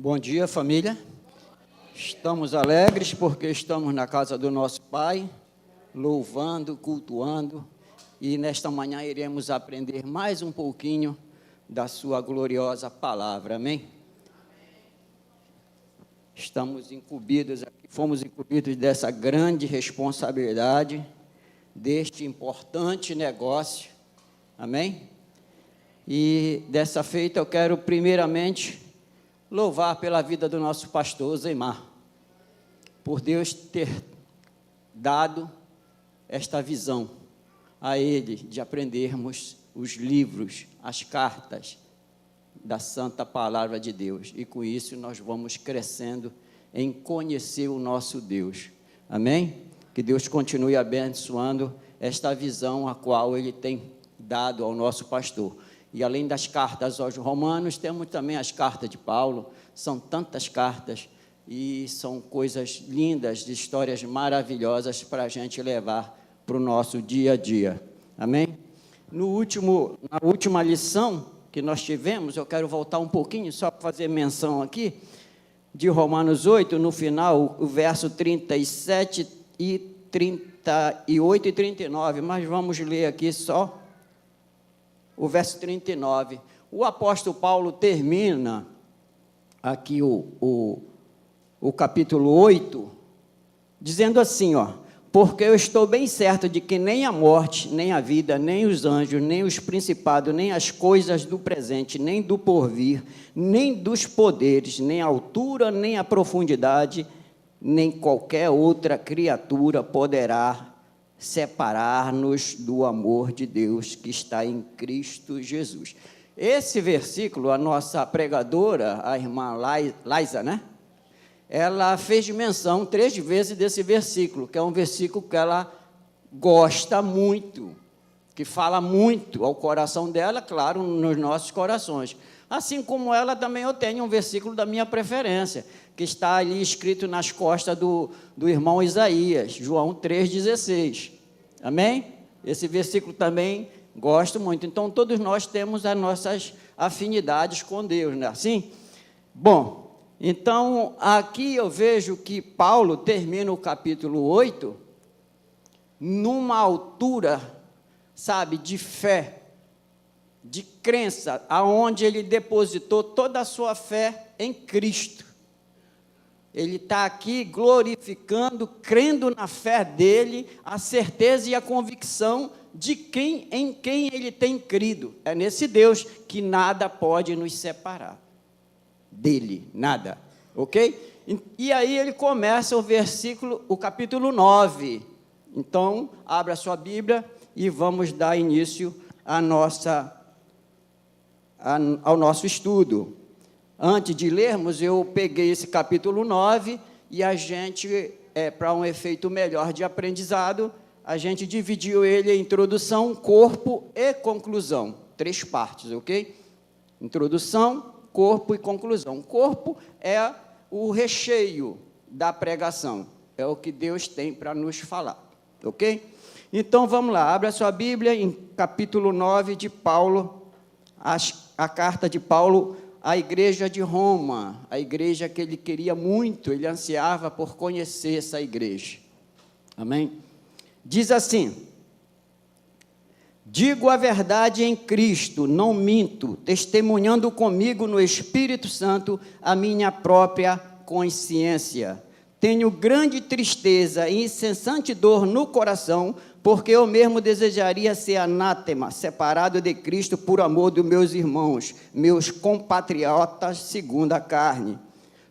Bom dia, família. Estamos alegres porque estamos na casa do nosso Pai, louvando, cultuando, e nesta manhã iremos aprender mais um pouquinho da sua gloriosa palavra, amém? Fomos incumbidos dessa grande responsabilidade, deste importante negócio, amém? E dessa feita eu quero primeiramente louvar pela vida do nosso pastor Zeimar, por Deus ter dado esta visão a ele de aprendermos os livros, as cartas da Santa Palavra de Deus, e com isso nós vamos crescendo em conhecer o nosso Deus, amém? Que Deus continue abençoando esta visão a qual ele tem dado ao nosso pastor. E além das cartas aos Romanos, temos também as cartas de Paulo. São tantas cartas e são coisas lindas, de histórias maravilhosas para a gente levar para o nosso dia a dia, amém? Na última lição que nós tivemos, eu quero voltar um pouquinho, só para fazer menção aqui, de Romanos 8, no final, o verso 37 e 38 e 39, mas vamos ler aqui só o verso 39, o apóstolo Paulo termina aqui o capítulo 8, dizendo assim, porque eu estou bem certo de que nem a morte, nem a vida, nem os anjos, nem os principados, nem as coisas do presente, nem do porvir, nem dos poderes, nem a altura, nem a profundidade, nem qualquer outra criatura poderá separar-nos do amor de Deus que está em Cristo Jesus. Esse versículo, a nossa pregadora, a irmã Laisa, né? Ela fez menção 3 vezes desse versículo, que é um versículo que ela gosta muito, que fala muito ao coração dela, claro, nos nossos corações. Assim como ela, também eu tenho um versículo da minha preferência, que está ali escrito nas costas do irmão Isaías, João 3,16. Amém? Esse versículo também gosto muito. Então, todos nós temos as nossas afinidades com Deus, não é assim? Bom, então, aqui eu vejo que Paulo termina o capítulo 8 numa altura, sabe, de fé, de crença, aonde ele depositou toda a sua fé em Cristo. Ele está aqui glorificando, crendo na fé dele, a certeza e a convicção de em quem ele tem crido. É nesse Deus que nada pode nos separar dele, nada, ok? E aí ele começa o capítulo 9. Então, abra a sua Bíblia e vamos dar início ao nosso estudo. Antes de lermos, eu peguei esse capítulo 9 e a gente, para um efeito melhor de aprendizado, a gente dividiu ele em introdução, corpo e conclusão. 3 partes, ok? Introdução, corpo e conclusão. Corpo é o recheio da pregação, é o que Deus tem para nos falar, ok? Então, vamos lá, abra sua Bíblia em capítulo 9 de Paulo, a carta de Paulo à igreja de Roma, a igreja que ele queria muito, ele ansiava por conhecer essa igreja, amém? Diz assim: digo a verdade em Cristo, não minto, testemunhando comigo no Espírito Santo a minha própria consciência. Tenho grande tristeza e incessante dor no coração, porque eu mesmo desejaria ser anátema, separado de Cristo por amor dos meus irmãos, meus compatriotas segundo a carne.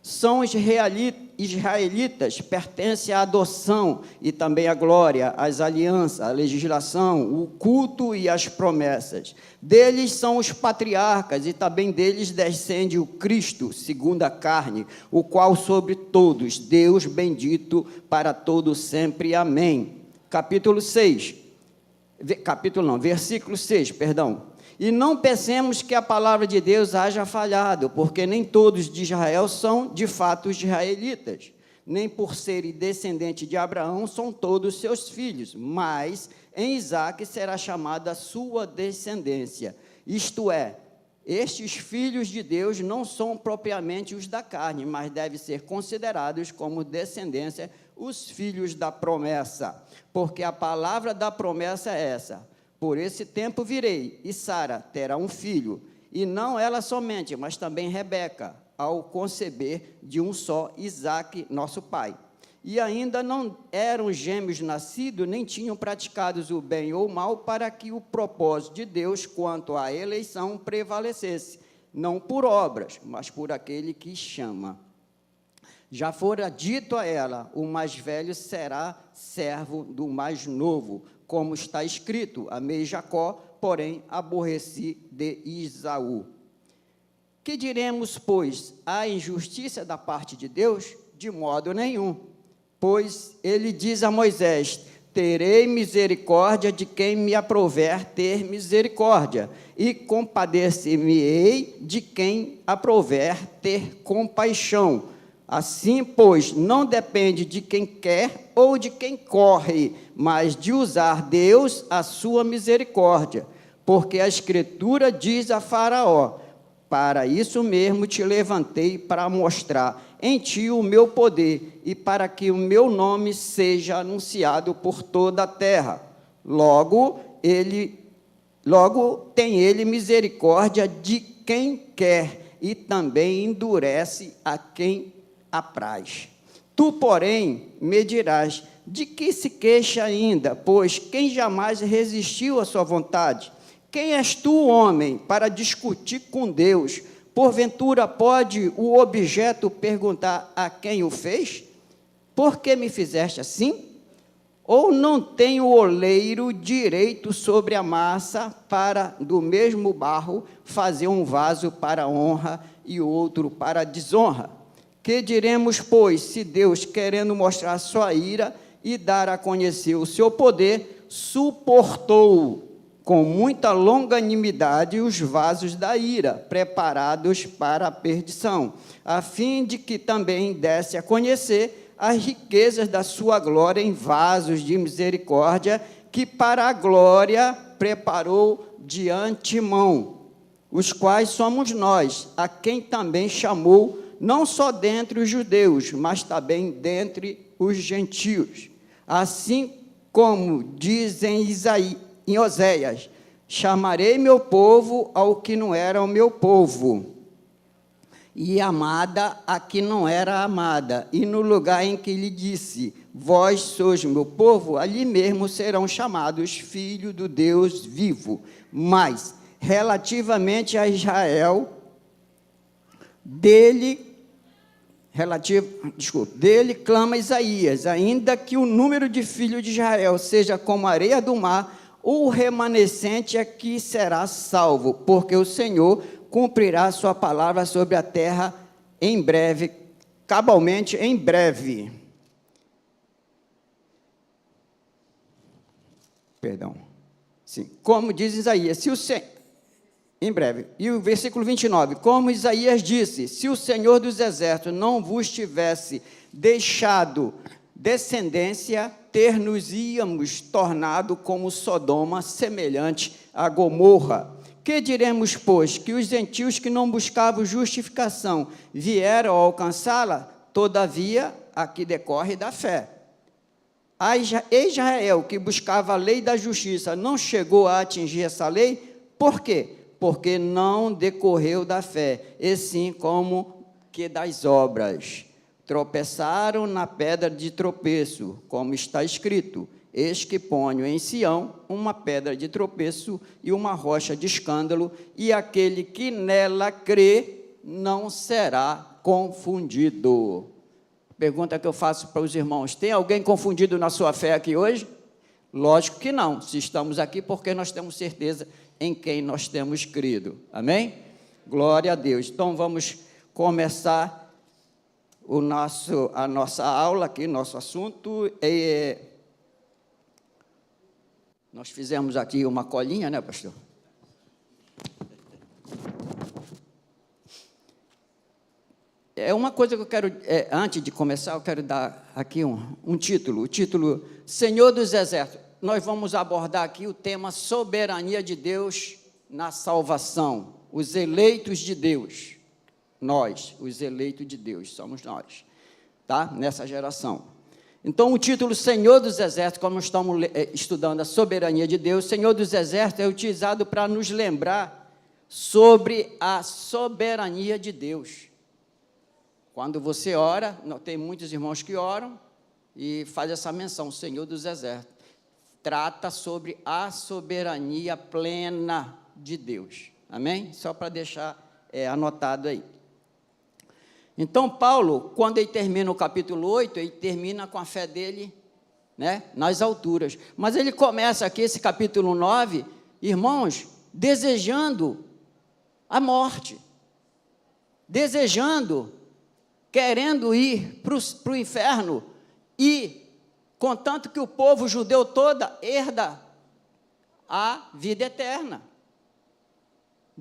São israelitas, pertencem à adoção e também à glória, às alianças, à legislação, o culto e as promessas. Deles são os patriarcas e também deles descende o Cristo, segundo a carne, o qual sobre todos, Deus bendito para todo sempre. Amém. Versículo 6, perdão. E não pensemos que a palavra de Deus haja falhado, porque nem todos de Israel são de fato israelitas, nem por serem descendentes de Abraão são todos seus filhos, mas em Isaque será chamada a sua descendência, isto é, Estes filhos de Deus não são propriamente os da carne, mas devem ser considerados como descendência os filhos da promessa, porque a palavra da promessa é essa: por esse tempo virei, e Sara terá um filho, e não ela somente, mas também Rebeca, ao conceber de um só Isaque, nosso pai. E ainda não eram gêmeos nascidos, nem tinham praticado o bem ou o mal, para que o propósito de Deus quanto à eleição prevalecesse, não por obras, mas por aquele que chama. Já fora dito a ela: o mais velho será servo do mais novo, como está escrito: amei Jacó, porém aborreci de Esaú. Que diremos, pois? Há injustiça da parte de Deus? De modo nenhum. Pois ele diz a Moisés: terei misericórdia de quem me aprouver ter misericórdia, e compadecer-me-ei de quem aprouver ter compaixão. Assim, pois, não depende de quem quer ou de quem corre, mas de usar Deus a sua misericórdia. Porque a Escritura diz a Faraó: para isso mesmo te levantei, para mostrar em ti o meu poder, e para que o meu nome seja anunciado por toda a terra. Logo tem ele misericórdia de quem quer, e também endurece a quem apraz. Tu, porém, me dirás: de que se queixa ainda? Pois quem jamais resistiu à sua vontade? Quem és tu, homem, para discutir com Deus? Porventura pode o objeto perguntar a quem o fez? Por que me fizeste assim? Ou não tem o oleiro direito sobre a massa para, do mesmo barro, fazer um vaso para honra e outro para desonra? Que diremos, pois, se Deus, querendo mostrar sua ira e dar a conhecer o seu poder, suportou com muita longanimidade os vasos da ira, preparados para a perdição, a fim de que também desse a conhecer as riquezas da sua glória em vasos de misericórdia, que para a glória preparou de antemão, os quais somos nós, a quem também chamou, não só dentre os judeus, mas também dentre os gentios. Assim como dizem em Oséias: chamarei meu povo ao que não era o meu povo, e amada a que não era amada. E no lugar em que lhe disse: vós sois meu povo, ali mesmo serão chamados filhos do Deus vivo. Mas, relativamente a Israel, dele clama Isaías: ainda que o número de filhos de Israel seja como a areia do mar, o remanescente é que será salvo, porque o Senhor cumprirá sua palavra sobre a terra em breve, cabalmente em breve. Perdão. Sim, como diz Isaías, se o Senhor... Em breve. E o versículo 29, como Isaías disse: se o Senhor dos Exércitos não vos tivesse deixado descendência, ter-nos-íamos tornado como Sodoma, semelhante a Gomorra. Que diremos, pois? Que os gentios que não buscavam justificação vieram a alcançá-la? Todavia, aqui decorre da fé. A Israel, que buscava a lei da justiça, não chegou a atingir essa lei. Por quê? Porque não decorreu da fé, e sim como que das obras. Tropeçaram na pedra de tropeço, como está escrito: eis que ponho em Sião uma pedra de tropeço e uma rocha de escândalo, e aquele que nela crê não será confundido. Pergunta que eu faço para os irmãos: tem alguém confundido na sua fé aqui hoje? Lógico que não, se estamos aqui porque nós temos certeza em quem nós temos crido, amém? Glória a Deus. Então vamos começar a nossa aula aqui, nosso assunto. Nós fizemos aqui uma colinha, né, pastor? É uma coisa que eu quero, antes de começar, eu quero dar aqui um título, o título Senhor dos Exércitos. Nós vamos abordar aqui o tema soberania de Deus na salvação. os eleitos de Deus. Nós, os eleitos de Deus, somos nós, tá? Nessa geração. Então, o título Senhor dos Exércitos, como estamos estudando a soberania de Deus, Senhor dos Exércitos é utilizado para nos lembrar sobre a soberania de Deus. Quando você ora, tem muitos irmãos que oram e faz essa menção, Senhor dos Exércitos. Trata sobre a soberania plena de Deus. Amém? Só para deixar anotado aí. Então, Paulo, quando ele termina o capítulo 8, ele termina com a fé dele, né, nas alturas. Mas ele começa aqui, esse capítulo 9, irmãos, desejando a morte. Desejando, querendo ir para o inferno. E, contanto que o povo judeu toda herda a vida eterna.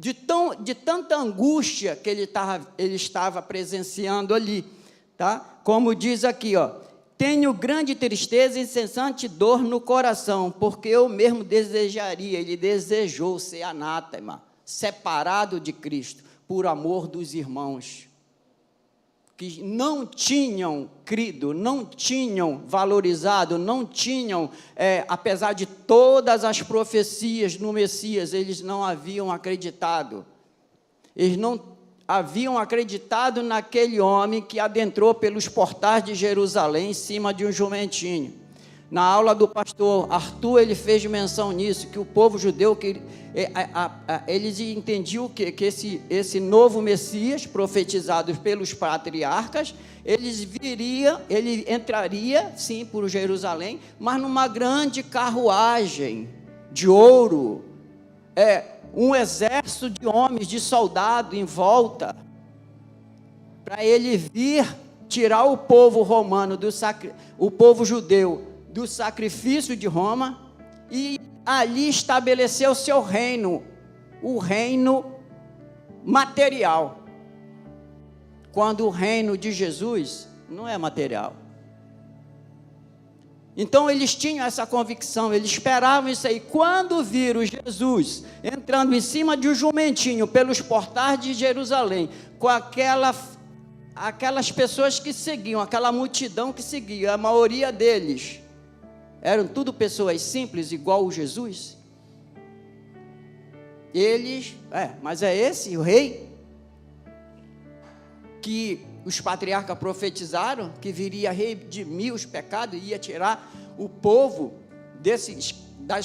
De tanta angústia que ele estava presenciando ali, tá? Como diz aqui, ó, tenho grande tristeza e incessante dor no coração, porque eu mesmo desejaria, ele desejou ser anátema, separado de Cristo, por amor dos irmãos, que não tinham crido, não tinham valorizado, não tinham, apesar de todas as profecias no Messias, eles não haviam acreditado. Eles não haviam acreditado naquele homem que adentrou pelos portais de Jerusalém em cima de um jumentinho. Na aula do pastor Arthur, ele fez menção nisso, que o povo judeu, eles entendiam que esse novo Messias, profetizado pelos patriarcas, ele entraria, sim, por Jerusalém, mas numa grande carruagem de ouro, um exército de homens, de soldados em volta, para ele vir tirar o povo romano, o povo judeu, do sacrifício de Roma, e ali estabelecer o seu reino, o reino material, quando o reino de Jesus não é material. Então eles tinham essa convicção, eles esperavam isso aí. Quando viram Jesus entrando em cima de um jumentinho pelos portais de Jerusalém, com aquelas pessoas que seguiam, aquela multidão que seguia, a maioria deles eram tudo pessoas simples, igual Jesus. Eles, mas é esse o rei que os patriarcas profetizaram, que viria redimir os pecados, ia tirar o povo da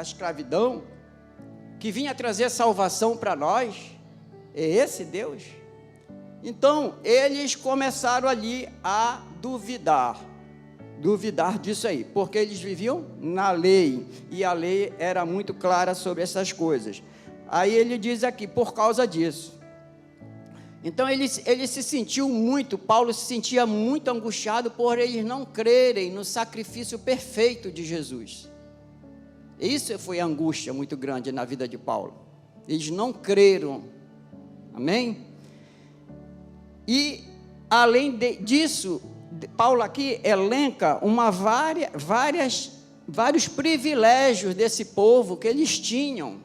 escravidão, que vinha trazer salvação para nós. É esse Deus? Então, eles começaram ali a duvidar disso aí, porque eles viviam na lei, e a lei era muito clara sobre essas coisas. Aí ele diz aqui, por causa disso. Então ele se sentiu muito, Paulo se sentia muito angustiado por eles não crerem no sacrifício perfeito de Jesus. Isso foi angústia muito grande na vida de Paulo. Eles não creram, amém? E além disso, Paulo aqui elenca vários privilégios desse povo que eles tinham.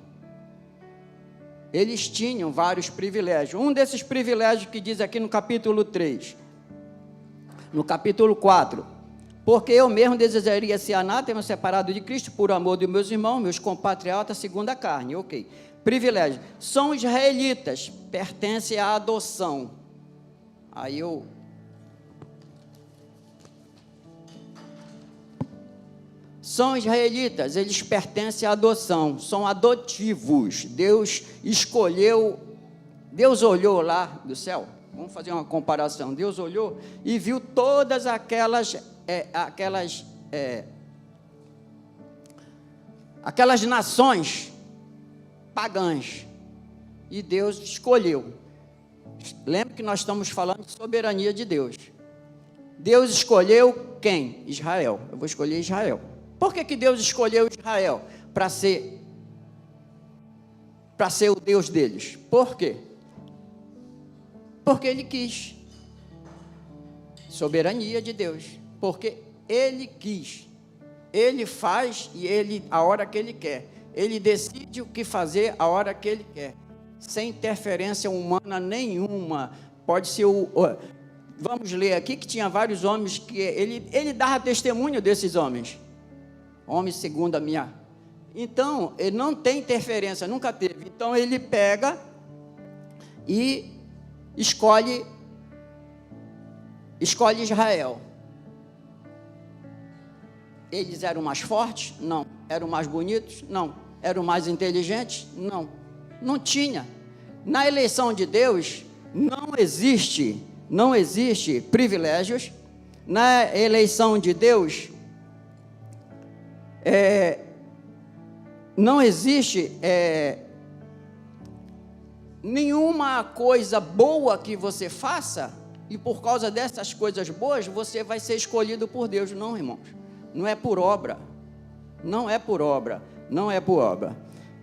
Eles tinham vários privilégios. Um desses privilégios que diz aqui no capítulo 3, no capítulo 4, porque eu mesmo desejaria ser anátema, separado de Cristo, por amor dos meus irmãos, meus compatriotas, segundo a carne. Ok. Privilégio. São israelitas, pertencem à adoção. Aí são israelitas, eles pertencem à adoção, são adotivos. Deus escolheu, Deus olhou lá do céu, vamos fazer uma comparação, Deus olhou e viu todas aquelas nações pagãs, e Deus escolheu. Lembra que nós estamos falando de soberania de Deus. Deus escolheu quem? Israel. Eu vou escolher Israel. Por que Deus escolheu Israel para ser o Deus deles? Por quê? Porque Ele quis. Soberania de Deus. Porque Ele quis. Ele faz a hora que Ele quer. Ele decide o que fazer a hora que Ele quer. sem interferência humana nenhuma. Pode ser vamos ler aqui que tinha vários homens que ele dava testemunho desses homens segundo a minha. Então, ele não tem interferência, nunca teve. Então, ele pega e escolhe Israel. Eles eram mais fortes? Não. Eram mais bonitos? Não. Eram mais inteligentes? Não. Não tinha. Na eleição de Deus, não existe privilégios. Na eleição de Deus, não existe nenhuma coisa boa que você faça, e por causa dessas coisas boas, você vai ser escolhido por Deus. Não, irmãos. Não é por obra. Não é por obra. Não é por obra.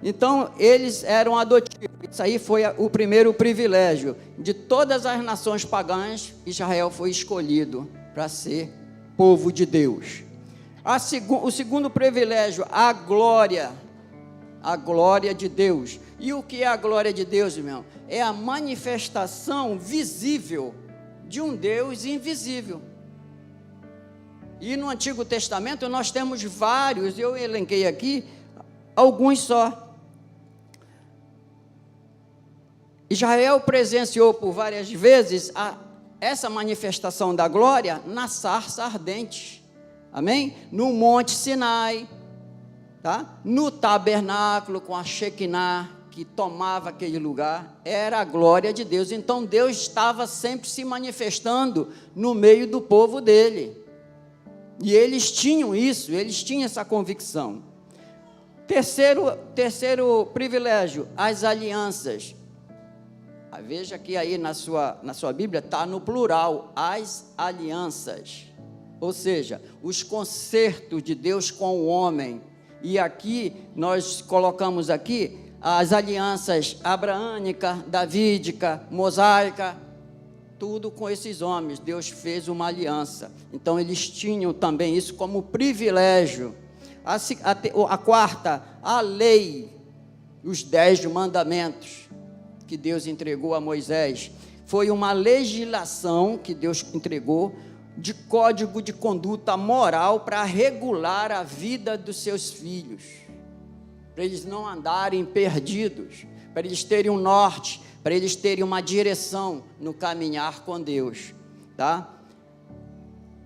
Então, eles eram adotivos. Isso aí foi o primeiro privilégio. De todas as nações pagãs, Israel foi escolhido para ser povo de Deus. O segundo privilégio, a glória de Deus. E o que é a glória de Deus, irmão? É a manifestação visível de um Deus invisível. E no Antigo Testamento nós temos vários, eu elenquei aqui alguns só. Israel presenciou por várias vezes essa manifestação da glória na sarça ardente. Amém? No Monte Sinai, tá? No tabernáculo com a Shekinah, que tomava aquele lugar, era a glória de Deus. Então Deus estava sempre se manifestando no meio do povo dele. E eles tinham isso, eles tinham essa convicção. Terceiro privilégio, as alianças. Veja que aí na sua Bíblia está no plural, as alianças. Ou seja, os concertos de Deus com o homem. E aqui, nós colocamos aqui as alianças abraânica, davídica, mosaica, tudo com esses homens. Deus fez uma aliança. Então, eles tinham também isso como privilégio. A quarta, a lei, os 10 mandamentos que Deus entregou a Moisés. Foi uma legislação que Deus entregou de código de conduta moral para regular a vida dos seus filhos, para eles não andarem perdidos, para eles terem um norte, para eles terem uma direção no caminhar com Deus, tá?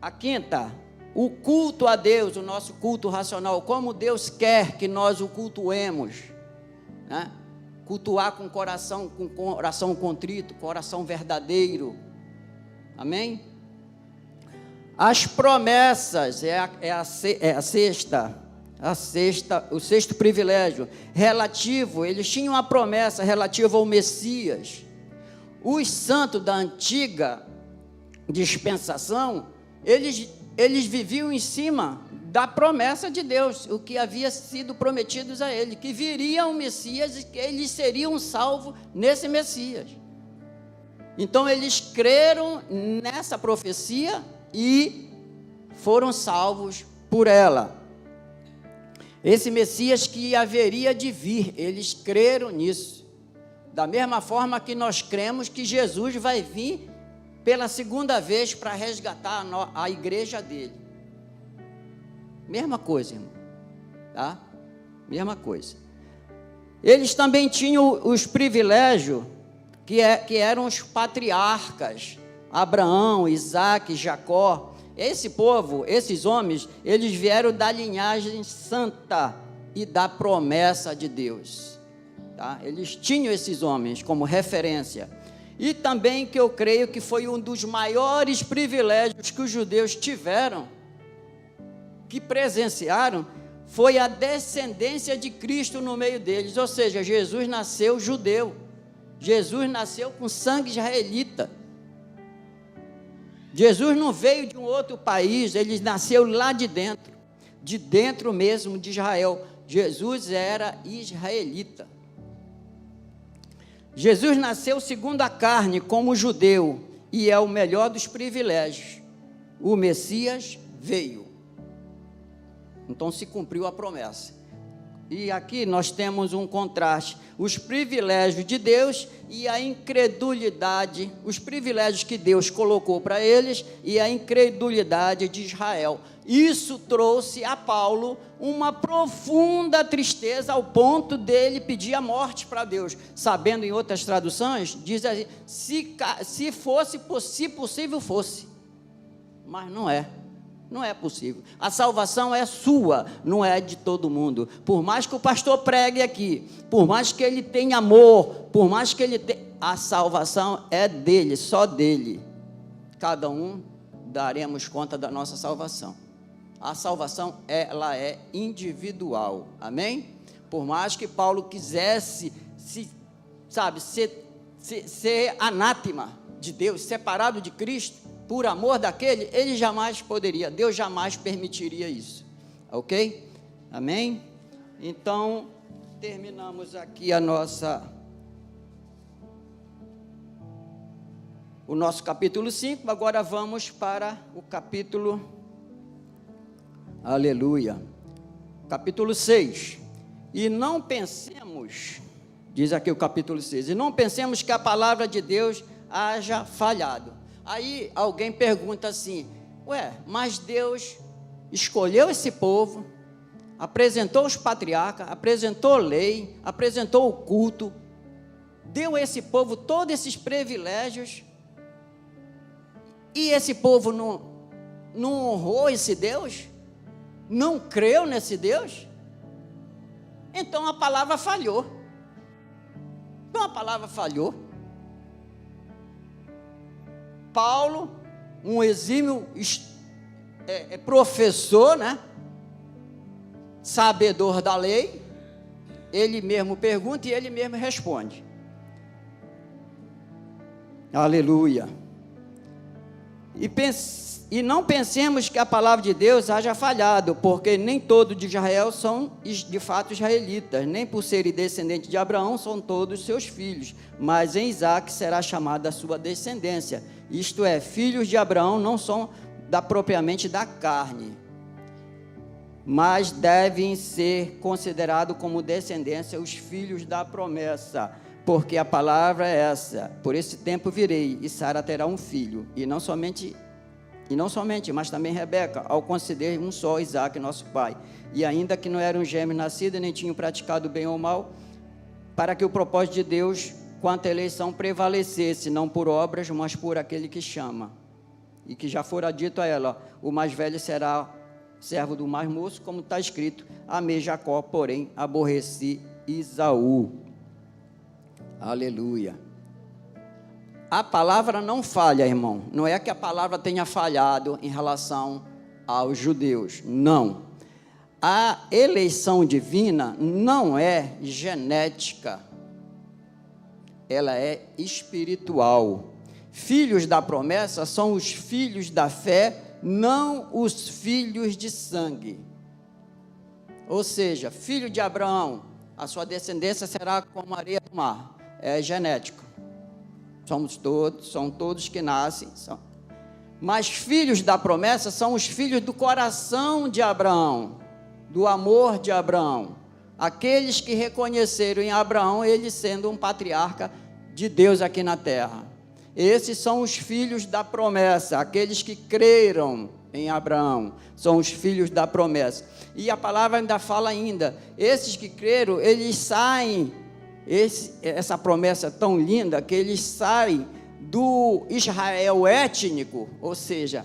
A quinta, o culto a Deus, o nosso culto racional, como Deus quer que nós o cultuemos, né? Cultuar com coração contrito, coração verdadeiro, amém? As promessas, o sexto privilégio, relativo, eles tinham uma promessa relativa ao Messias. Os santos da antiga dispensação, eles viviam em cima da promessa de Deus, o que havia sido prometido a ele, que viria um Messias e que eles seriam salvos nesse Messias. Então eles creram nessa profecia e foram salvos por ela. Esse Messias que haveria de vir, eles creram nisso. Da mesma forma que nós cremos que Jesus vai vir pela segunda vez para resgatar a igreja dele. Mesma coisa, irmão, tá? Mesma coisa. Eles também tinham os privilégios que eram os patriarcas, Abraão, Isaac, Jacó. Esse povo, esses homens, eles vieram da linhagem santa e da promessa de Deus, tá? Eles tinham esses homens como referência. E também que eu creio que foi um dos maiores privilégios que os judeus tiveram, que presenciaram, foi a descendência de Cristo no meio deles. Ou seja, Jesus nasceu judeu, Jesus nasceu com sangue israelita. Jesus não veio de um outro país, ele nasceu lá de dentro mesmo de Israel. Jesus era israelita. Jesus nasceu segundo a carne, como judeu, e é o melhor dos privilégios. O Messias veio. Então se cumpriu a promessa. E aqui nós temos um contraste, os privilégios de Deus e a incredulidade, os privilégios que Deus colocou para eles e a incredulidade de Israel. Isso trouxe a Paulo uma profunda tristeza ao ponto dele pedir a morte para Deus, sabendo em outras traduções, diz assim, se possível fosse, mas não é. Não é possível. A salvação é sua, não é de todo mundo. Por mais que o pastor pregue aqui, por mais que ele tenha amor, por mais que ele tenha... A salvação é dele, só dele. Cada um daremos conta da nossa salvação. A salvação, ela é individual. Amém? Por mais que Paulo quisesse, ser anátema de Deus, separado de Cristo, por amor daquele, ele jamais poderia, Deus jamais permitiria isso, ok? Amém? Então, terminamos aqui o nosso capítulo 5, agora vamos para o capítulo, aleluia, capítulo 6, e não pensemos, diz aqui o capítulo 6, e não pensemos que a palavra de Deus haja falhado. Aí alguém pergunta assim, mas Deus escolheu esse povo, apresentou os patriarcas, apresentou a lei, apresentou o culto, deu a esse povo todos esses privilégios, e esse povo não honrou esse Deus? Não creu nesse Deus? Então a palavra falhou. Paulo, um exímio professor, né? Sabedor da lei, ele mesmo pergunta e ele mesmo responde. Aleluia. E não pensemos que a palavra de Deus haja falhado, porque nem todos de Israel são de fato israelitas, nem por serem descendentes de Abraão são todos seus filhos, mas em Isaque será chamada a sua descendência, isto é, filhos de Abraão não são propriamente da carne, mas devem ser considerados como descendência os filhos da promessa, porque a palavra é essa, por esse tempo virei, e Sara terá um filho, e não somente, mas também Rebeca, ao conceder um só Isaque, nosso pai, e ainda que não eram gêmeos nascidos, nem tinham praticado bem ou mal, para que o propósito de Deus, quanto à eleição, prevalecesse, não por obras, mas por aquele que chama, e que já fora dito a ela, o mais velho será servo do mais moço, como está escrito, amei Jacó, porém aborreci Esaú. Aleluia. A palavra não falha, irmão. Não é que a palavra tenha falhado em relação aos judeus. Não. A eleição divina não é genética. Ela é espiritual. Filhos da promessa são os filhos da fé, não os filhos de sangue. Ou seja, filho de Abraão, a sua descendência será como a areia do mar. É genético. São todos que nascem. Mas filhos da promessa são os filhos do coração de Abraão, do amor de Abraão. Aqueles que reconheceram em Abraão ele sendo um patriarca de Deus aqui na terra. Esses são os filhos da promessa, aqueles que creram em Abraão, são os filhos da promessa. E a palavra ainda fala esses que creram, eles saem, essa promessa tão linda, que eles saem do Israel étnico, ou seja,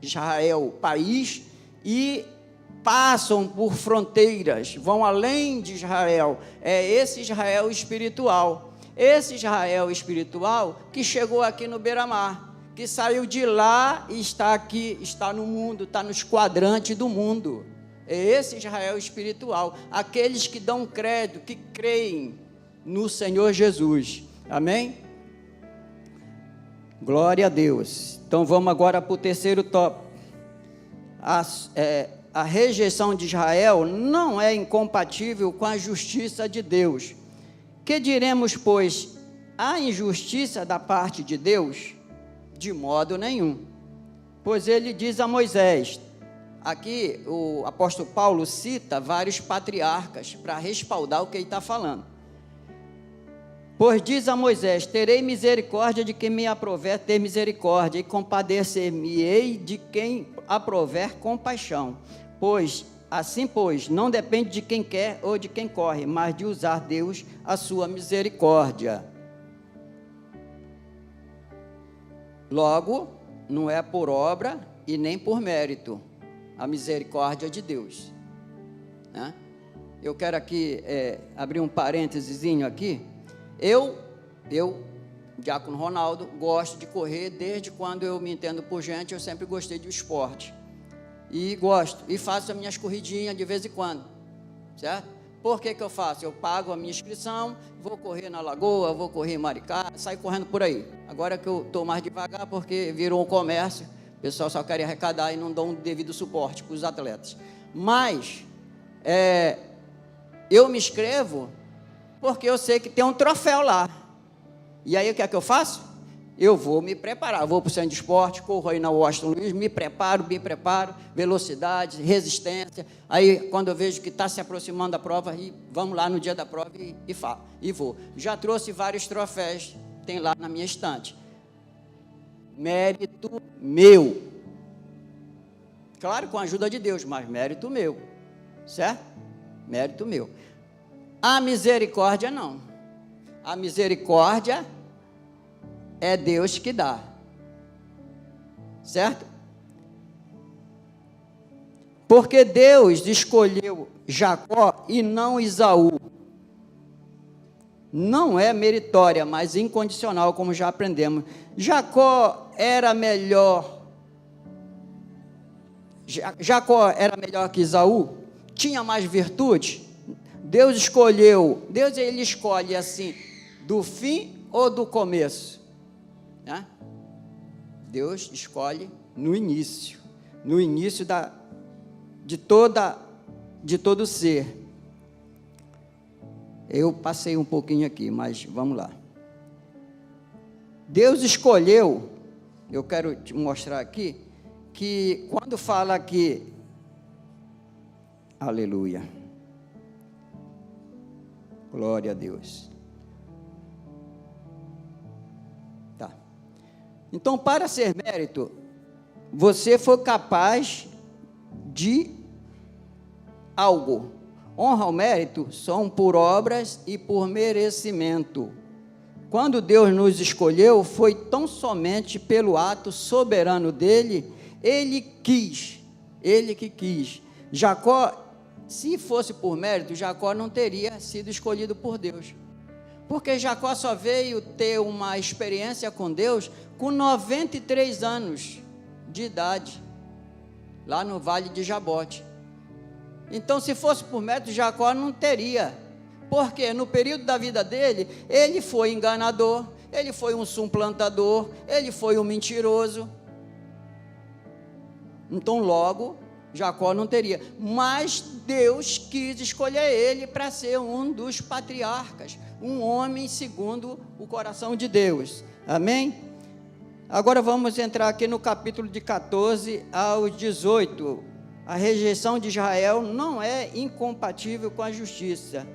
Israel país, e passam por fronteiras, vão além de Israel, é esse Israel espiritual. Esse Israel espiritual que chegou aqui no beira-mar, que saiu de lá e está aqui, está no mundo, está nos quadrantes do mundo. É esse Israel espiritual, aqueles que dão crédito, que creem no Senhor Jesus. Amém? Glória a Deus. Então vamos agora para o terceiro tópico. A rejeição de Israel não é incompatível com a justiça de Deus. Que diremos, pois, a injustiça da parte de Deus? De modo nenhum. Pois ele diz a Moisés, aqui o apóstolo Paulo cita vários patriarcas para respaldar o que ele está falando. Pois diz a Moisés: terei misericórdia de quem me aprover ter misericórdia, e compadecer-me-ei de quem aprover compaixão. Pois, assim pois, não depende de quem quer ou de quem corre, mas de usar Deus a sua misericórdia. Logo, não é por obra e nem por mérito a misericórdia de Deus, né? Eu quero aqui abrir um parêntesezinho aqui. Eu, Diácono Ronaldo, gosto de correr. Desde quando eu me entendo por gente, eu sempre gostei de esporte, e gosto, e faço as minhas corridinhas de vez em quando, certo? Por que eu faço? Eu pago a minha inscrição, vou correr na Lagoa, vou correr em Maricá, saio correndo por aí. Agora que eu estou mais devagar, porque virou um comércio, o pessoal só quer arrecadar e não dão um devido suporte para os atletas. Mas, eu me inscrevo porque eu sei que tem um troféu lá. E aí o que é que eu faço? Eu vou me preparar, vou para o centro de esporte, corro aí na Washington Luiz, me preparo, velocidade, resistência. Aí quando eu vejo que está se aproximando da prova, vamos lá no dia da prova e vou. Já trouxe vários troféus, tem lá na minha estante. Mérito meu. Claro, com a ajuda de Deus, mas mérito meu, certo? Mérito meu. A misericórdia não. A misericórdia é Deus que dá, certo? Porque Deus escolheu Jacó e não Esaú. Não é meritória, mas incondicional, como já aprendemos. Jacó era melhor que Esaú? Tinha mais virtude? Deus ele escolhe assim, do fim ou do começo, né? Deus escolhe no início de todo ser. Eu passei um pouquinho aqui, mas vamos lá. Deus escolheu, eu quero te mostrar aqui, que quando fala aqui, aleluia, glória a Deus. Tá. Então, para ser mérito, você foi capaz de algo. Honra ao mérito são por obras e por merecimento. Quando Deus nos escolheu, foi tão somente pelo ato soberano dele. Ele que quis. Jacó, se fosse por mérito, Jacó não teria sido escolhido por Deus, porque Jacó só veio ter uma experiência com Deus com 93 anos de idade, lá no Vale de Jabote. Então, se fosse por mérito, Jacó não teria, porque no período da vida dele, ele foi enganador, ele foi um suplantador, ele foi um mentiroso. Então, logo, Jacó não teria, mas Deus quis escolher ele para ser um dos patriarcas, um homem segundo o coração de Deus, amém? Agora vamos entrar aqui no capítulo de 14 ao 18, a rejeição de Israel não é incompatível com a justiça.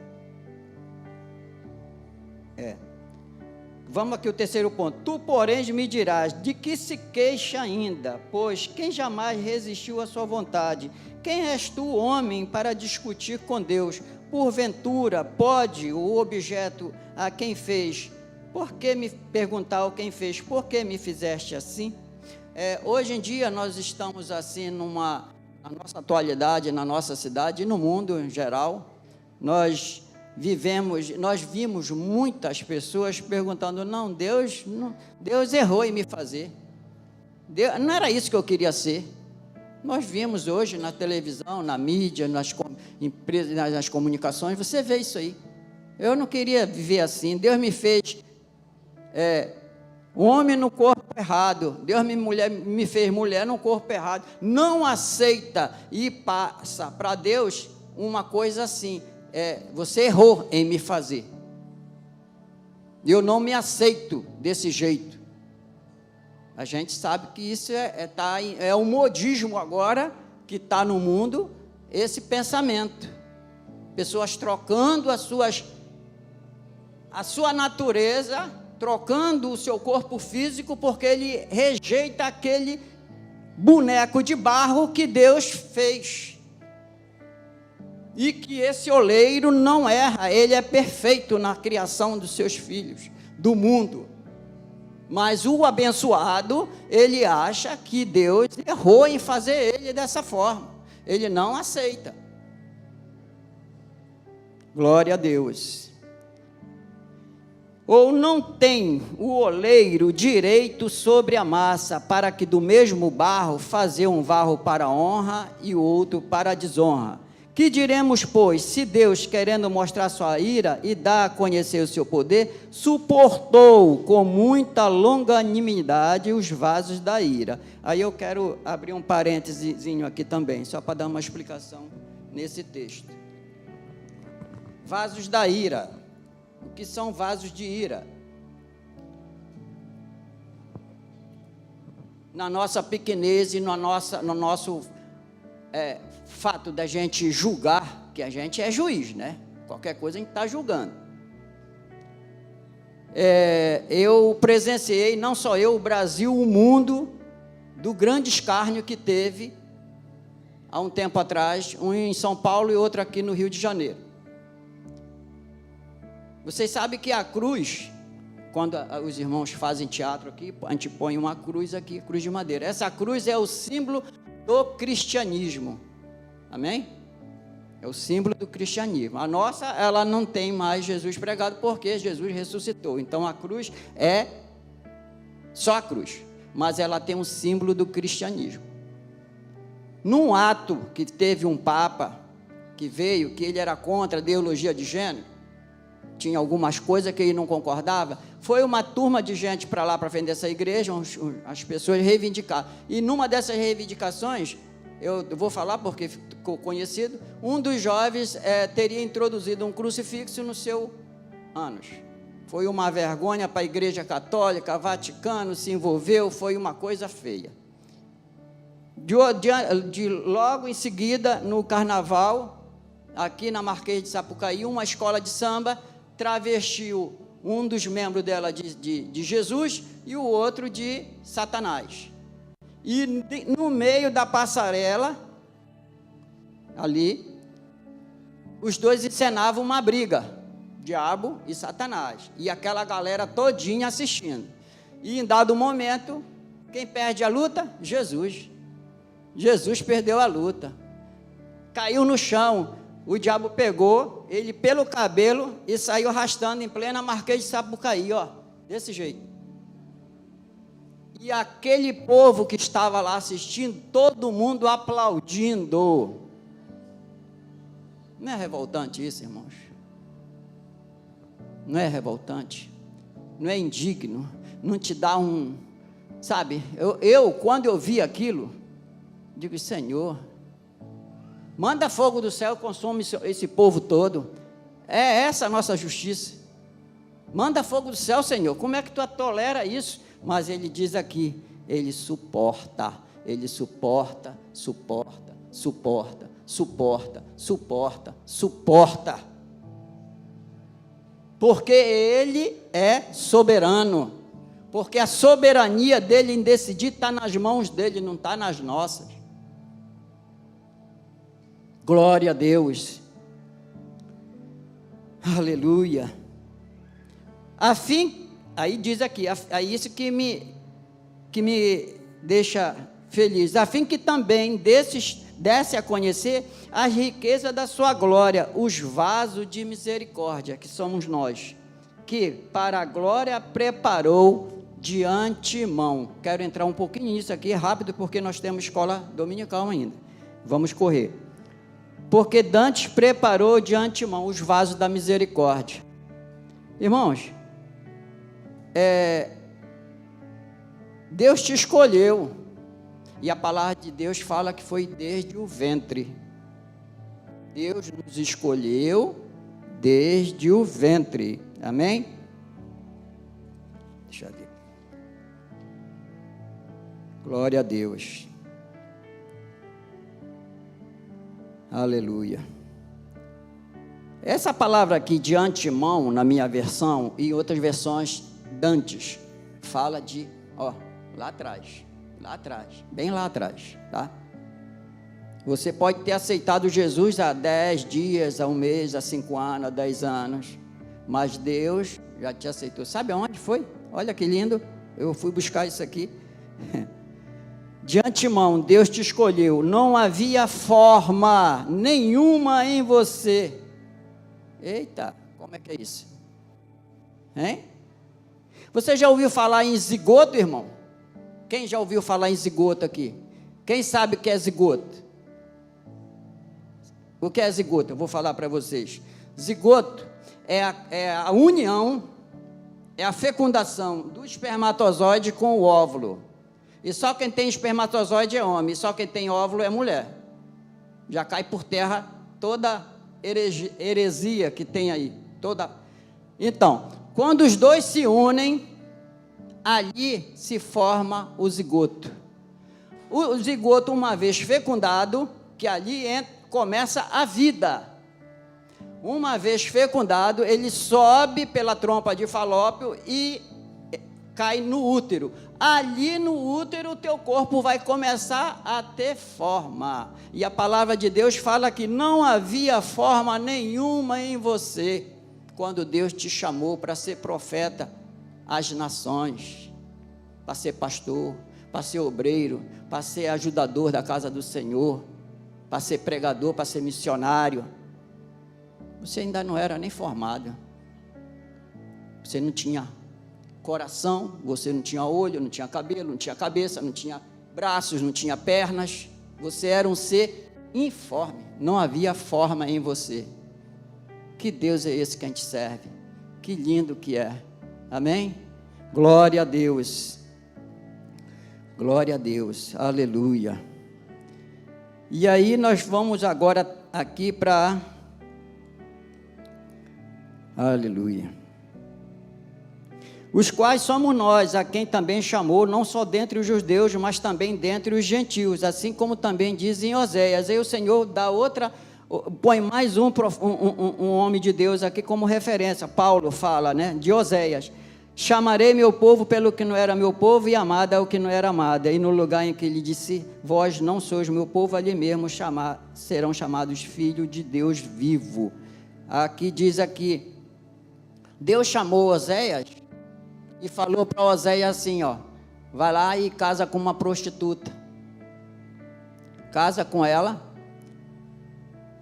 Vamos aqui o terceiro ponto. Tu, porém, me dirás, de que se queixa ainda? Pois quem jamais resistiu à sua vontade? Quem és tu, homem, para discutir com Deus? Porventura, pode o objeto a quem fez? Por que me perguntar o quem fez? Por que me fizeste assim? Hoje em dia, nós estamos assim, na nossa atualidade, na nossa cidade e no mundo em geral, nós vimos muitas pessoas perguntando, Deus errou em me fazer, não era isso que eu queria ser. Nós vimos hoje na televisão, na mídia, nas empresas, nas comunicações, você vê isso aí. Eu não queria viver assim, Deus me fez homem no corpo errado, Deus me fez mulher no corpo errado. Não aceita e passa para Deus uma coisa assim, você errou em me fazer, eu não me aceito desse jeito. A gente sabe que isso é um modismo agora que está no mundo esse pensamento. Pessoas trocando a sua natureza, trocando o seu corpo físico, porque ele rejeita aquele boneco de barro que Deus fez. E que esse oleiro não erra, ele é perfeito na criação dos seus filhos, do mundo. Mas o abençoado, ele acha que Deus errou em fazer ele dessa forma. Ele não aceita. Glória a Deus. Ou não tem o oleiro direito sobre a massa, para que do mesmo barro fazer um vaso para a honra e outro para a desonra. Que diremos, pois, se Deus, querendo mostrar sua ira e dar a conhecer o seu poder, suportou com muita longanimidade os vasos da ira? Aí eu quero abrir um parênteses aqui também, só para dar uma explicação nesse texto. Vasos da ira. O que são vasos de ira? Na nossa pequenez e no nosso fato da gente julgar, que a gente é juiz, né? Qualquer coisa a gente está julgando. Eu presenciei, não só eu, o Brasil, o mundo, do grande escárnio que teve há um tempo atrás, um em São Paulo e outro aqui no Rio de Janeiro. Vocês sabem que a cruz, quando os irmãos fazem teatro aqui, a gente põe uma cruz aqui, cruz de madeira. Essa cruz é o símbolo do cristianismo. Amém? É o símbolo do cristianismo. A nossa, ela não tem mais Jesus pregado, porque Jesus ressuscitou. Então a cruz é só a cruz, mas ela tem um símbolo do cristianismo. Num ato que teve um papa que veio, que ele era contra a ideologia de gênero, tinha algumas coisas que ele não concordava, foi uma turma de gente para lá, para frente dessa igreja, as pessoas reivindicaram. E numa dessas reivindicações, eu vou falar porque ficou conhecido, um dos jovens teria introduzido um crucifixo no seu ânus. Foi uma vergonha para a Igreja Católica, Vaticano se envolveu, foi uma coisa feia. Logo em seguida, no carnaval, aqui na Marquês de Sapucaí, uma escola de samba travestiu um dos membros dela de Jesus e o outro de Satanás. E no meio da passarela, ali, os dois encenavam uma briga, diabo e Satanás, e aquela galera todinha assistindo. E em dado momento, quem perde a luta? Jesus. Jesus perdeu a luta, caiu no chão. O diabo pegou ele pelo cabelo e saiu arrastando em plena Marquês de Sapucaí, ó, desse jeito. E aquele povo que estava lá assistindo, todo mundo aplaudindo. Não é revoltante isso, irmãos? Não é revoltante? Não é indigno? Não te dá um... Sabe, quando eu vi aquilo, digo, Senhor, manda fogo do céu, consome esse povo todo. É essa a nossa justiça. Manda fogo do céu, Senhor. Como é que tu tolera isso? Mas ele diz aqui, ele suporta, suporta. Porque ele é soberano. Porque a soberania dele em decidir está nas mãos dele, não está nas nossas. Glória a Deus. Aleluia. Aí diz aqui, isso que me deixa feliz, a fim que também desse a conhecer a riqueza da sua glória, os vasos de misericórdia, que somos nós, que para a glória preparou de antemão. Quero entrar um pouquinho nisso aqui, rápido, porque nós temos escola dominical ainda. Vamos correr. Porque dantes preparou de antemão os vasos da misericórdia. Irmãos, Deus te escolheu, e a palavra de Deus fala que foi desde o ventre. Deus nos escolheu desde o ventre, amém? Deixa eu ver. Glória a Deus. Aleluia. Essa palavra aqui, de antemão, na minha versão, e em outras versões, dantes, fala de, lá atrás, bem lá atrás, tá? Você pode ter aceitado Jesus há 10 dias, há 1 mês, há 5 anos, há 10 anos, mas Deus já te aceitou. Sabe aonde foi? Olha que lindo, eu fui buscar isso aqui. De antemão, Deus te escolheu, não havia forma nenhuma em você. Eita, como é que é isso? Hein? Você já ouviu falar em zigoto, irmão? Quem já ouviu falar em zigoto aqui? Quem sabe o que é zigoto? O que é zigoto? Eu vou falar para vocês. Zigoto é a união, é a fecundação do espermatozoide com o óvulo. E só quem tem espermatozoide é homem, e só quem tem óvulo é mulher. Já cai por terra toda heresia que tem aí. Então, quando os dois se unem, ali se forma o zigoto. O zigoto, uma vez fecundado, que ali começa a vida. Uma vez fecundado, ele sobe pela trompa de Falópio e cai no útero. Ali no útero, o teu corpo vai começar a ter forma. E a palavra de Deus fala que não havia forma nenhuma em você, quando Deus te chamou para ser profeta às nações, para ser pastor, para ser obreiro, para ser ajudador da casa do Senhor, para ser pregador, para ser missionário. Você ainda não era nem formado. Você não tinha coração, você não tinha olho, não tinha cabelo, não tinha cabeça, não tinha braços, não tinha pernas. Você era um ser informe, não havia forma em você. Que Deus é esse que a gente serve? Que lindo que é. Amém? Glória a Deus. Glória a Deus. Aleluia. E aí nós vamos agora aqui para... Aleluia. Os quais somos nós, a quem também chamou, não só dentre os judeus, mas também dentre os gentios, assim como também diz em Oséias. Aí o Senhor dá outra, põe mais um homem de Deus aqui como referência. Paulo fala, né, de Oséias: chamarei meu povo pelo que não era meu povo, e amada o que não era amada. E no lugar em que ele disse, vós não sois meu povo, ali mesmo serão chamados filhos de Deus vivo. Aqui diz aqui, Deus chamou Oséias e falou para Oséias assim, vai lá e casa com uma prostituta, casa com ela,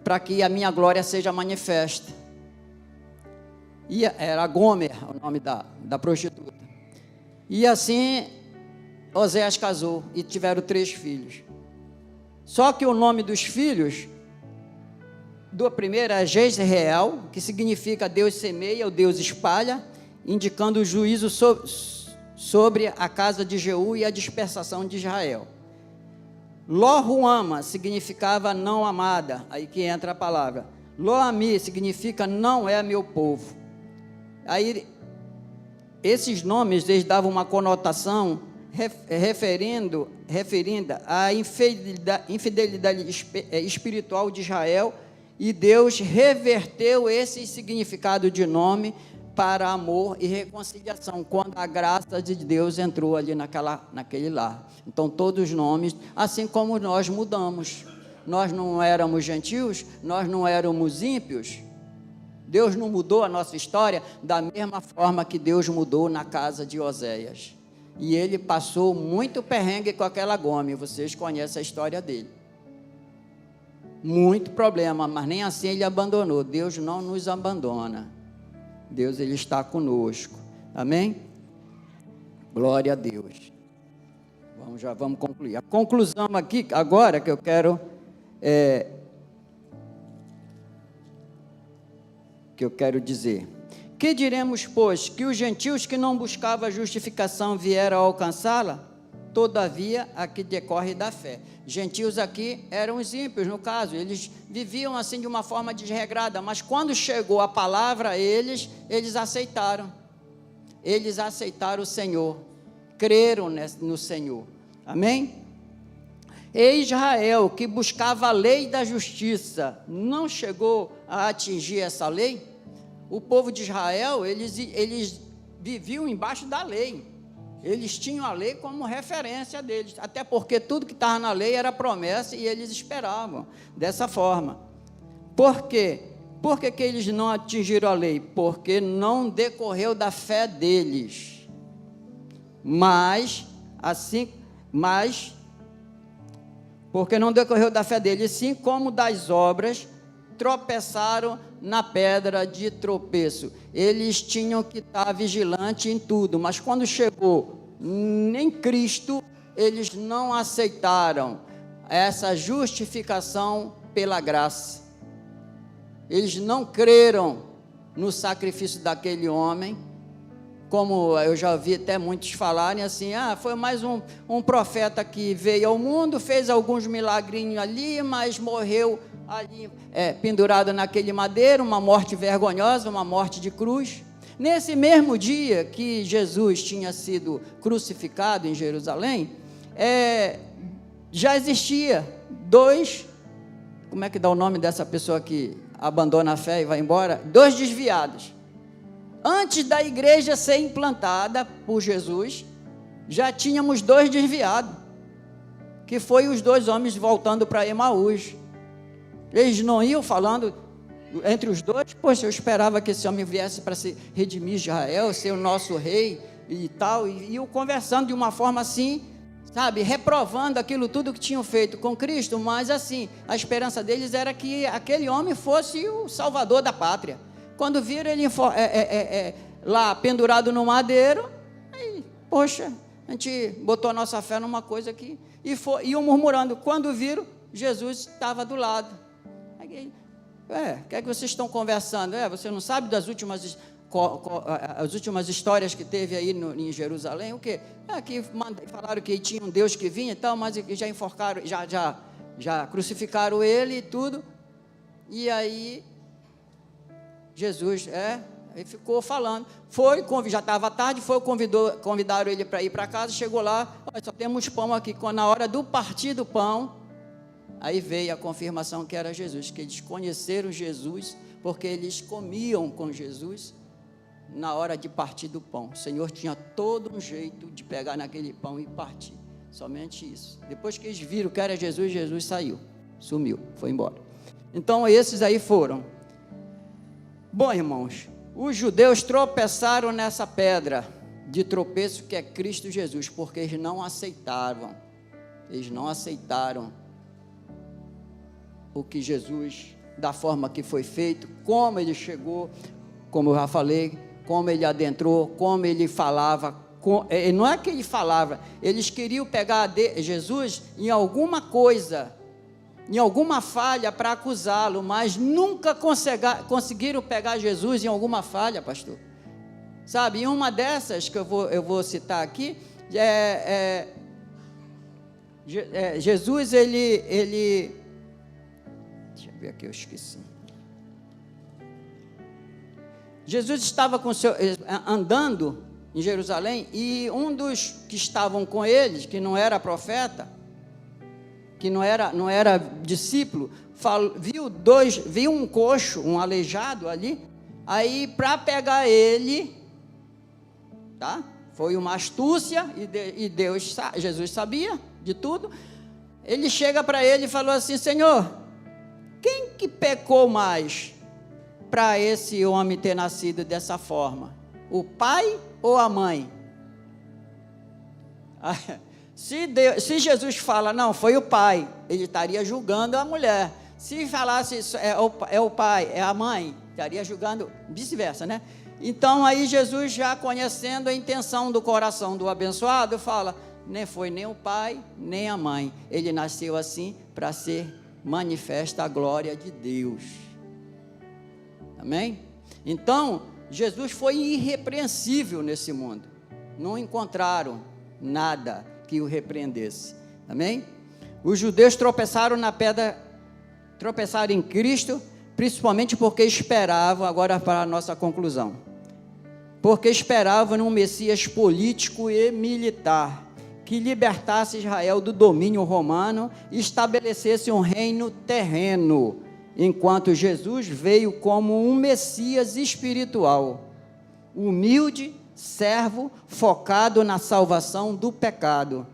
para que a minha glória seja manifesta. E era Gomer o nome da prostituta. E assim Oséias casou e tiveram 3 filhos. Só que o nome dos filhos, do primeiro é Jezreel, que significa Deus semeia, o Deus espalha, indicando o juízo sobre a casa de Jeú e a dispersação de Israel. Lo-Ruama significava não amada, aí que entra a palavra. Lo-Ami significa não é meu povo. Aí, esses nomes, eles davam uma conotação referindo à infidelidade espiritual de Israel, e Deus reverteu esse significado de nome para amor e reconciliação, quando a graça de Deus entrou ali naquele lar. Então, todos os nomes, assim como nós mudamos. Nós não éramos gentios, nós não éramos ímpios. Deus não mudou a nossa história da mesma forma que Deus mudou na casa de Oséias. E ele passou muito perrengue com aquela Gomer, vocês conhecem a história dele. Muito problema, mas nem assim ele abandonou. Deus não nos abandona. Deus, ele está conosco. Amém? Glória a Deus. Já vamos concluir. A conclusão aqui, agora que eu quero... que eu quero dizer: que diremos, pois, que os gentios que não buscavam a justificação vieram a alcançá-la? Todavia, aqui decorre da fé. Gentios aqui eram os ímpios, no caso, eles viviam assim de uma forma desregrada, mas quando chegou a palavra a eles aceitaram. Eles aceitaram o Senhor, creram no Senhor. Amém? E Israel, que buscava a lei da justiça, não chegou a atingir essa lei? O povo de Israel, eles viviam embaixo da lei. Eles tinham a lei como referência deles, até porque tudo que estava na lei era promessa e eles esperavam dessa forma. Por quê? Por que eles não atingiram a lei? Porque não decorreu da fé deles. Porque não decorreu da fé deles, sim como das obras, tropeçaram na pedra de tropeço. Eles tinham que estar vigilantes em tudo, mas quando chegou em Cristo, eles não aceitaram essa justificação pela graça. Eles não creram no sacrifício daquele homem, como eu já ouvi até muitos falarem assim, foi mais um profeta que veio ao mundo, fez alguns milagrinhos ali, mas morreu ali pendurado naquele madeiro, uma morte vergonhosa, uma morte de cruz. Nesse mesmo dia que Jesus tinha sido crucificado em Jerusalém, já existia como é que dá o nome dessa pessoa que abandona a fé e vai embora? 2 desviados. Antes da igreja ser implantada por Jesus, já tínhamos 2 desviados, que foi os 2 homens voltando para Emaús. Eles não iam falando entre os dois, poxa, eu esperava que esse homem viesse para se redimir Israel, ser o nosso rei e tal, e iam conversando de uma forma assim, sabe, reprovando aquilo tudo que tinham feito com Cristo, mas assim, a esperança deles era que aquele homem fosse o salvador da pátria. Quando viram ele lá pendurado no madeiro, aí, poxa, a gente botou a nossa fé numa coisa que... iam murmurando. Quando viram, Jesus estava do lado. Aí, o que é que vocês estão conversando? Você não sabe das as últimas histórias que teve aí em Jerusalém? O quê? Que falaram que tinha um Deus que vinha e tal, mas já enforcaram, já crucificaram ele e tudo. E aí... Jesus, ele ficou falando, já estava tarde, convidaram ele para ir para casa, chegou lá, só temos pão aqui, na hora do partir do pão, aí veio a confirmação que era Jesus, que eles conheceram Jesus, porque eles comiam com Jesus, na hora de partir do pão. O Senhor tinha todo um jeito de pegar naquele pão e partir, somente isso. Depois que eles viram que era Jesus, Jesus saiu, sumiu, foi embora. Então esses aí foram. Bom, irmãos, os judeus tropeçaram nessa pedra de tropeço que é Cristo Jesus, porque eles não aceitaram o que Jesus, da forma que foi feito, como ele chegou, como eu já falei, como ele adentrou, como ele falava, não é que ele falava, eles queriam pegar Jesus em alguma coisa, em alguma falha para acusá-lo, mas nunca conseguiram pegar Jesus em alguma falha, pastor. Sabe, em uma dessas que eu vou citar aqui, Jesus, ele deixa eu ver aqui, eu esqueci. Jesus estava andando em Jerusalém, e um dos que estavam com eles, que não era profeta, que não era discípulo, viu um coxo, um aleijado ali, aí para pegar ele, tá? Foi uma astúcia, e Jesus sabia de tudo. Ele chega para ele e falou assim: Senhor, quem que pecou mais para esse homem ter nascido dessa forma? O pai ou a mãe? Se Jesus fala, não, foi o pai, ele estaria julgando a mulher. Se falasse é o pai, é a mãe, estaria julgando, vice-versa, né? Então aí Jesus, já conhecendo a intenção do coração do abençoado, fala, nem foi nem o pai, nem a mãe, ele nasceu assim para ser manifesta a glória de Deus. Amém? Então, Jesus foi irrepreensível nesse mundo, não encontraram nada que o repreendesse. Amém? Os judeus tropeçaram na pedra, tropeçaram em Cristo, principalmente porque esperavam, agora para a nossa conclusão, porque esperavam num Messias político e militar, que libertasse Israel do domínio romano e estabelecesse um reino terreno, enquanto Jesus veio como um Messias espiritual, humilde, servo, focado na salvação do pecado.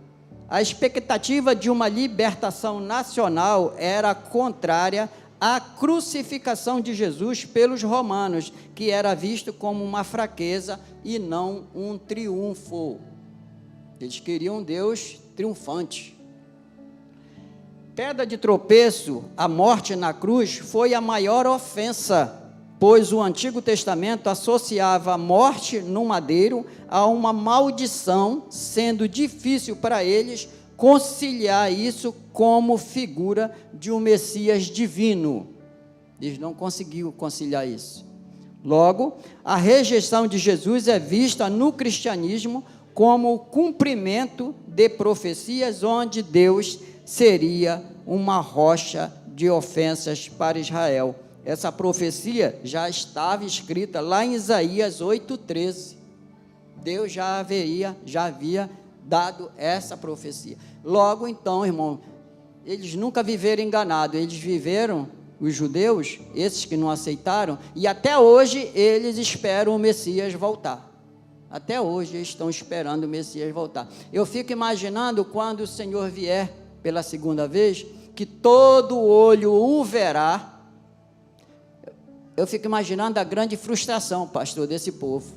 A expectativa de uma libertação nacional era contrária à crucificação de Jesus pelos romanos, que era visto como uma fraqueza e não um triunfo. Eles queriam Deus triunfante. Pedra de tropeço, a morte na cruz, foi a maior ofensa, pois o Antigo Testamento associava a morte no madeiro a uma maldição, sendo difícil para eles conciliar isso como figura de um Messias divino. Eles não conseguiram conciliar isso. Logo, a rejeição de Jesus é vista no cristianismo como o cumprimento de profecias onde Deus seria uma rocha de ofensas para Israel. Essa profecia já estava escrita lá em Isaías 8,13. Deus já havia dado essa profecia. Logo então, irmão, eles nunca viveram enganados, eles viveram, os judeus, esses que não aceitaram, e até hoje eles esperam o Messias voltar. Até hoje eles estão esperando o Messias voltar. Eu fico imaginando quando o Senhor vier pela segunda vez, que todo olho o verá. Eu fico imaginando a grande frustração, pastor, desse povo.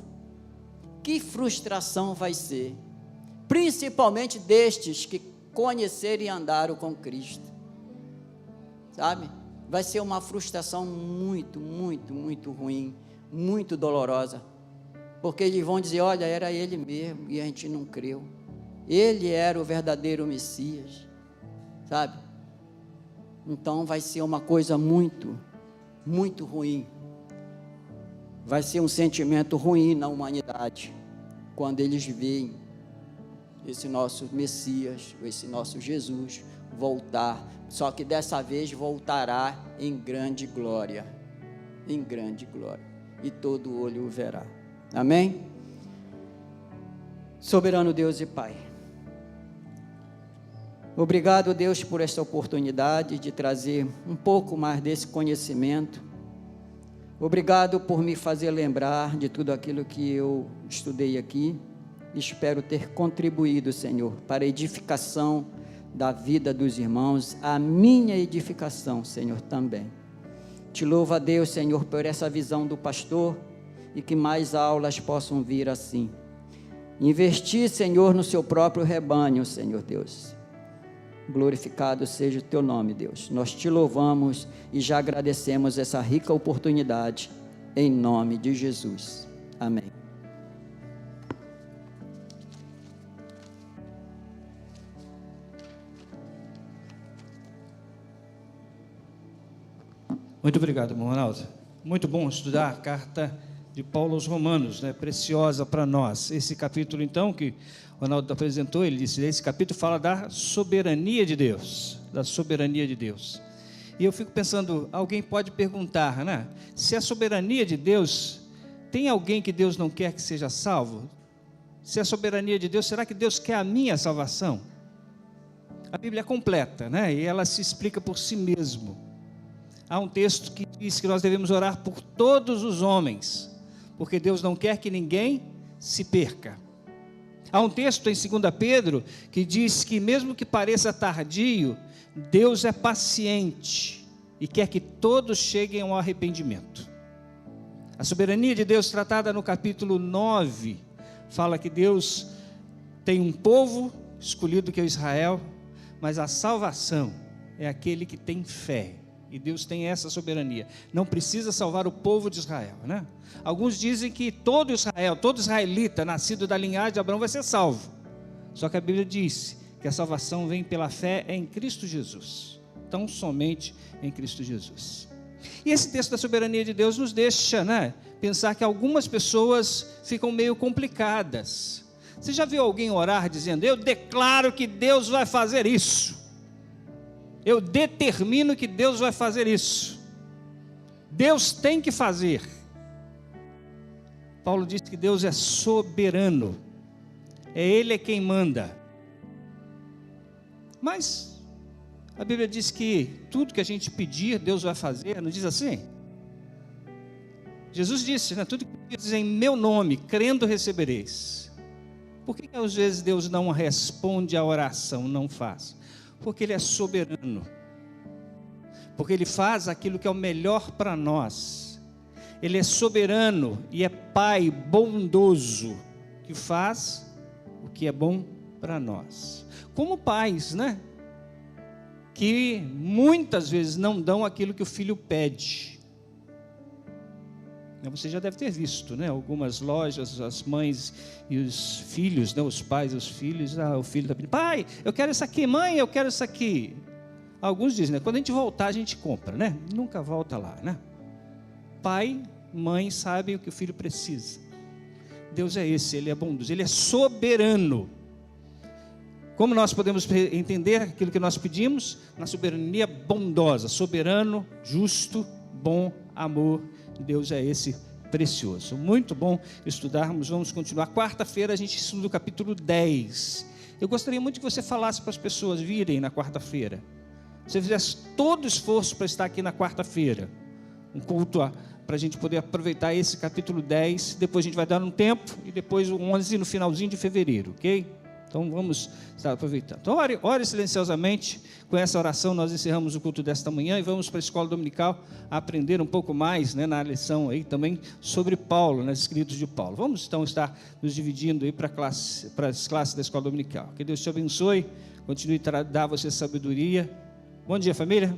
Que frustração vai ser? Principalmente destes que conheceram e andaram com Cristo. Sabe? Vai ser uma frustração muito, muito, muito ruim, muito dolorosa. Porque eles vão dizer, olha, era ele mesmo, e a gente não creu. Ele era o verdadeiro Messias, sabe? Então vai ser uma coisa muito, muito ruim. Vai ser um sentimento ruim na humanidade, quando eles veem esse nosso Messias, esse nosso Jesus voltar. Só que dessa vez voltará em grande glória, e todo olho o verá. Amém? Soberano Deus e Pai, obrigado, Deus, por esta oportunidade de trazer um pouco mais desse conhecimento. Obrigado por me fazer lembrar de tudo aquilo que eu estudei aqui. Espero ter contribuído, Senhor, para a edificação da vida dos irmãos, a minha edificação, Senhor, também. Te louvo a Deus, Senhor, por essa visão do pastor, e que mais aulas possam vir assim. Investir, Senhor, no seu próprio rebanho, Senhor Deus. Glorificado seja o teu nome, Deus. Nós te louvamos e já agradecemos essa rica oportunidade, em nome de Jesus. Amém. Muito obrigado, irmão Ronaldo. Muito bom estudar a carta de Paulo aos Romanos, né? Preciosa para nós. Esse capítulo, então, que o Ronaldo apresentou, ele disse, esse capítulo fala da soberania de Deus, E eu fico pensando, alguém pode perguntar, né? Se a soberania de Deus, tem alguém que Deus não quer que seja salvo? Se a soberania de Deus, será que Deus quer a minha salvação? A Bíblia é completa, né? E ela se explica por si mesmo. Há um texto que diz que nós devemos orar por todos os homens, porque Deus não quer que ninguém se perca. Há um texto em 2 Pedro que diz que mesmo que pareça tardio, Deus é paciente e quer que todos cheguem ao arrependimento. A soberania de Deus tratada no capítulo 9, fala que Deus tem um povo escolhido que é o Israel, mas a salvação é aquele que tem fé. E Deus tem essa soberania. Não precisa salvar o povo de Israel, né? Alguns dizem que todo Israel, todo israelita nascido da linhagem de Abraão vai ser salvo. Só que a Bíblia diz que a salvação vem pela fé em Cristo Jesus. Tão somente em Cristo Jesus. E esse texto da soberania de Deus nos deixa, né, pensar que algumas pessoas ficam meio complicadas. Você já viu alguém orar dizendo, eu declaro que Deus vai fazer isso. Eu determino que Deus vai fazer isso. Deus tem que fazer. Paulo diz que Deus é soberano. Ele é quem manda. Mas a Bíblia diz que tudo que a gente pedir, Deus vai fazer, não diz assim? Jesus disse, né? Tudo que pedires em meu nome, crendo recebereis. Por que às vezes Deus não responde à oração, não faz? Porque Ele é soberano. Porque Ele faz aquilo que é o melhor para nós. Ele é soberano e é Pai bondoso, que faz o que é bom para nós. Como pais, né? Que muitas vezes não dão aquilo que o filho pede. Você já deve ter visto, né? Algumas lojas, as mães e os filhos, né? Os pais e os filhos, o filho está pedindo, pai, eu quero isso aqui, mãe, eu quero isso aqui. Alguns dizem, né? Quando a gente voltar, a gente compra, né? Nunca volta lá, né? Pai, mãe sabem o que o filho precisa. Deus é esse, Ele é bondoso, Ele é soberano. Como nós podemos entender aquilo que nós pedimos? Na soberania bondosa, soberano, justo, bom, amor. Deus é esse precioso. Muito bom estudarmos, vamos continuar. Quarta-feira a gente estuda o capítulo 10. Eu gostaria muito que você falasse para as pessoas virem na quarta-feira. Você fizesse todo o esforço para estar aqui na quarta-feira. Um culto para a gente poder aproveitar esse capítulo 10. Depois a gente vai dar um tempo e depois o 11 no finalzinho de fevereiro, ok? Então vamos estar aproveitando. Então ore silenciosamente. Com essa oração nós encerramos o culto desta manhã e vamos para a escola dominical aprender um pouco mais, né, na lição aí também sobre Paulo, nos escritos de Paulo. Vamos então estar nos dividindo aí para as classes da escola dominical. Que Deus te abençoe, continue a dar a você sabedoria. Bom dia, família.